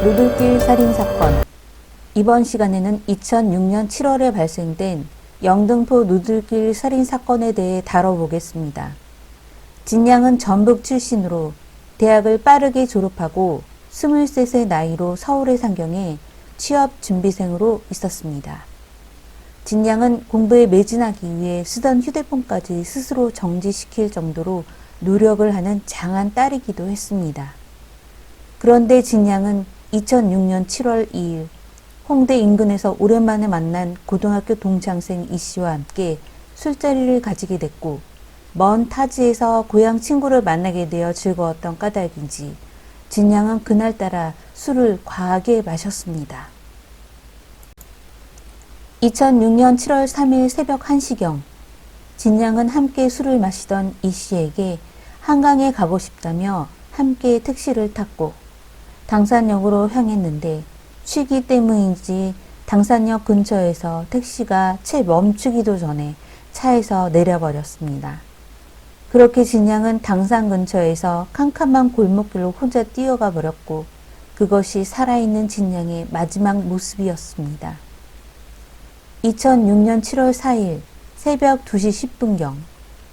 노들길 살인사건. 이번 시간에는 2006년 7월에 발생된 영등포 노들길 살인사건에 대해 다뤄보겠습니다. 진양은 전북 출신으로 대학을 빠르게 졸업하고 23세 나이로 서울의 상경에 취업 준비생으로 있었습니다. 진양은 공부에 매진하기 위해 쓰던 휴대폰까지 스스로 정지시킬 정도로 노력을 하는 장한 딸이기도 했습니다. 그런데 진양은 2006년 7월 2일 홍대 인근에서 오랜만에 만난 고등학교 동창생 이 씨와 함께 술자리를 가지게 됐고, 먼 타지에서 고향 친구를 만나게 되어 즐거웠던 까닭인지 진양은 그날따라 술을 과하게 마셨습니다. 2006년 7월 3일 새벽 1시경 진양은 함께 술을 마시던 이 씨에게 한강에 가고 싶다며 함께 택시를 탔고 당산역으로 향했는데, 취기 때문인지 당산역 근처에서 택시가 채 멈추기도 전에 차에서 내려버렸습니다. 그렇게 진양은 당산 근처에서 캄캄한 골목길로 혼자 뛰어가 버렸고, 그것이 살아있는 진양의 마지막 모습이었습니다. 2006년 7월 4일 새벽 2시 10분경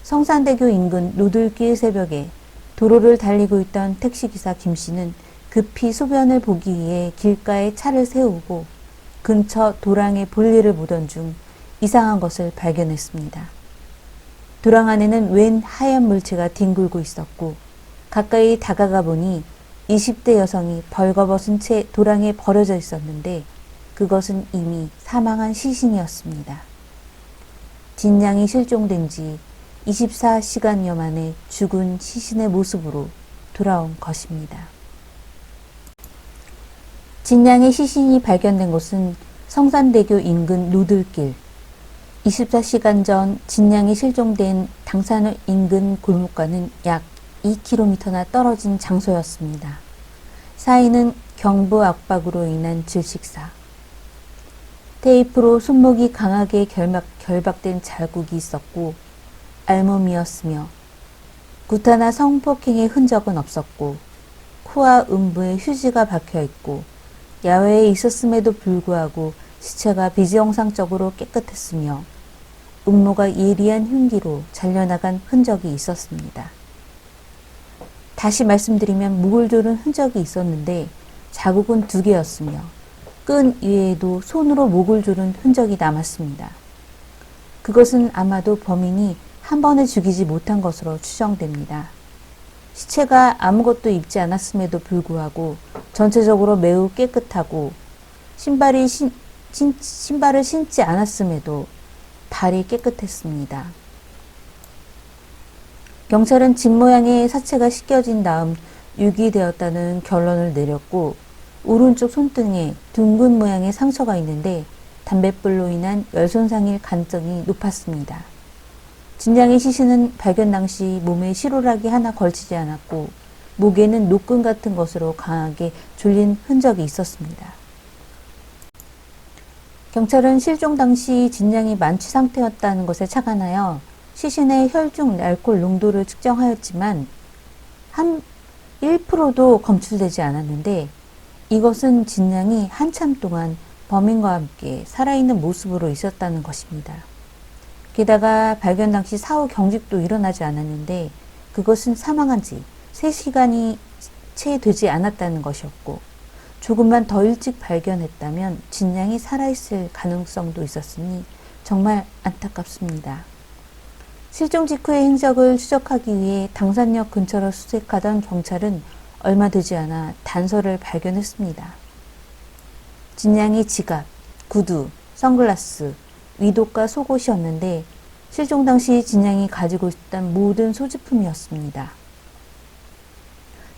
성산대교 인근 노들길 새벽에 도로를 달리고 있던 택시기사 김 씨는 급히 소변을 보기 위해 길가에 차를 세우고 근처 도랑에 볼일을 보던 중 이상한 것을 발견했습니다. 도랑 안에는 웬 하얀 물체가 뒹굴고 있었고, 가까이 다가가 보니 20대 여성이 벌거벗은 채 도랑에 버려져 있었는데, 그것은 이미 사망한 시신이었습니다. 진양이 실종된 지 24시간여 만에 죽은 시신의 모습으로 돌아온 것입니다. 진양의 시신이 발견된 곳은 성산대교 인근 노들길. 24시간 전 진양이 실종된 당산 인근 골목과는 약 2km나 떨어진 장소였습니다. 사인은 경부 압박으로 인한 질식사. 테이프로 손목이 강하게 결박된 자국이 있었고 알몸이었으며, 구타나 성폭행의 흔적은 없었고, 코와 음부에 휴지가 박혀있고, 야외에 있었음에도 불구하고 시체가 비정상적으로 깨끗했으며, 음모가 예리한 흉기로 잘려나간 흔적이 있었습니다. 다시 말씀드리면 목을 조른 흔적이 있었는데 자국은 2개였으며 끈 위에도 손으로 목을 조른 흔적이 남았습니다. 그것은 아마도 범인이 한 번에 죽이지 못한 것으로 추정됩니다. 시체가 아무것도 입지 않았음에도 불구하고 전체적으로 매우 깨끗하고, 신발을 신지 않았음에도 발이 깨끗했습니다. 경찰은 집 모양의 사체가 씻겨진 다음 유기되었다는 결론을 내렸고, 오른쪽 손등에 둥근 모양의 상처가 있는데 담뱃불로 인한 열 손상일 가능성이 높았습니다. 진양의 시신은 발견 당시 몸에 실오라기 하나 걸치지 않았고, 목에는 노끈 같은 것으로 강하게 졸린 흔적이 있었습니다. 경찰은 실종 당시 진양이 만취 상태였다는 것에 착안하여 시신의 혈중 알코올 농도를 측정하였지만 한 1%도 검출되지 않았는데, 이것은 진양이 한참 동안 범인과 함께 살아있는 모습으로 있었다는 것입니다. 게다가 발견 당시 사후 경직도 일어나지 않았는데, 그것은 사망한 지 3시간이 채 되지 않았다는 것이었고, 조금만 더 일찍 발견했다면 진양이 살아있을 가능성도 있었으니 정말 안타깝습니다. 실종 직후의 행적을 추적하기 위해 당산역 근처를 수색하던 경찰은 얼마 되지 않아 단서를 발견했습니다. 진양의 지갑, 구두, 선글라스, 위독과 속옷이었는데 실종 당시 진양이 가지고 있던 모든 소지품이었습니다.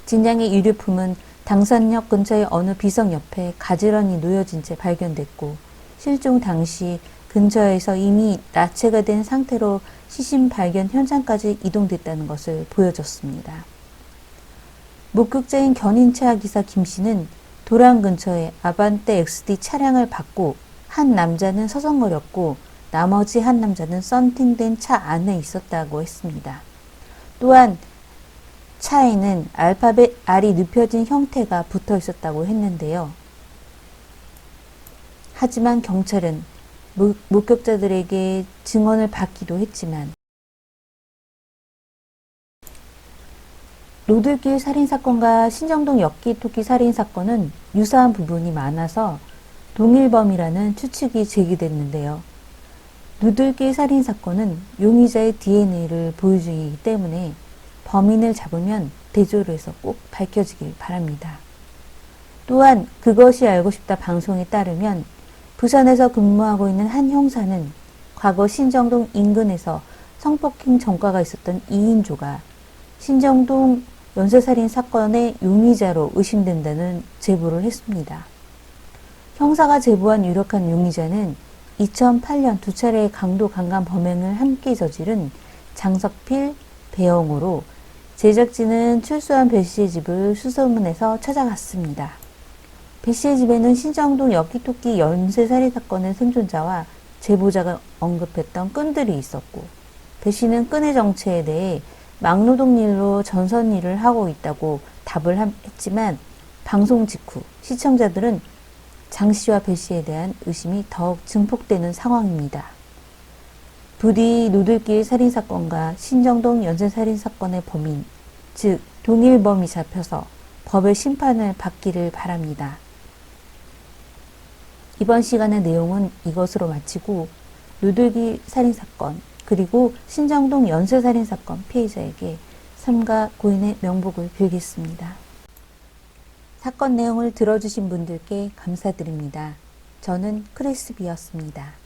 진양의 유류품은 당산역 근처의 어느 비석 옆에 가지런히 놓여진 채 발견됐고, 실종 당시 근처에서 이미 나체가 된 상태로 시신 발견 현장까지 이동됐다는 것을 보여줬습니다. 목격자인 견인차 기사 김 씨는 도랑 근처에 아반떼 XD 차량을 받고 한 남자는 서성거렸고 나머지 한 남자는 썬팅된 차 안에 있었다고 했습니다. 또한 차에는 알파벳 R이 눕혀진 형태가 붙어 있었다고 했는데요. 하지만 경찰은 목격자들에게 증언을 받기도 했지만 노들길 살인사건과 신정동 엽기토끼 살인사건은 유사한 부분이 많아서 동일범이라는 추측이 제기됐는데요. 노들길 살인사건은 용의자의 DNA를 보여주기 때문에 범인을 잡으면 대조를 해서 꼭 밝혀지길 바랍니다. 또한 그것이 알고 싶다 방송에 따르면 부산에서 근무하고 있는 한 형사는 과거 신정동 인근에서 성폭행 전과가 있었던 2인조가 신정동 연쇄살인 사건의 용의자로 의심된다는 제보를 했습니다. 형사가 제보한 유력한 용의자는 2008년 두 차례의 강도 강간 범행을 함께 저지른 장석필, 배영호로 제작진은 출소한 배 씨의 집을 수소문해서 찾아갔습니다. 배 씨의 집에는 신정동 엽기토끼 연쇄살인 사건의 생존자와 제보자가 언급했던 끈들이 있었고, 배 씨는 끈의 정체에 대해 막노동 일로 전선 일을 하고 있다고 답을 했지만 방송 직후 시청자들은 장 씨와 배 씨에 대한 의심이 더욱 증폭되는 상황입니다. 부디 노들길 살인사건과 신정동 연쇄살인사건의 범인, 즉 동일범이 잡혀서 법의 심판을 받기를 바랍니다. 이번 시간의 내용은 이것으로 마치고 노들길 살인사건 그리고 신정동 연쇄살인사건 피해자에게 삼가 고인의 명복을 빌겠습니다. 사건 내용을 들어주신 분들께 감사드립니다. 저는 크리스비였습니다.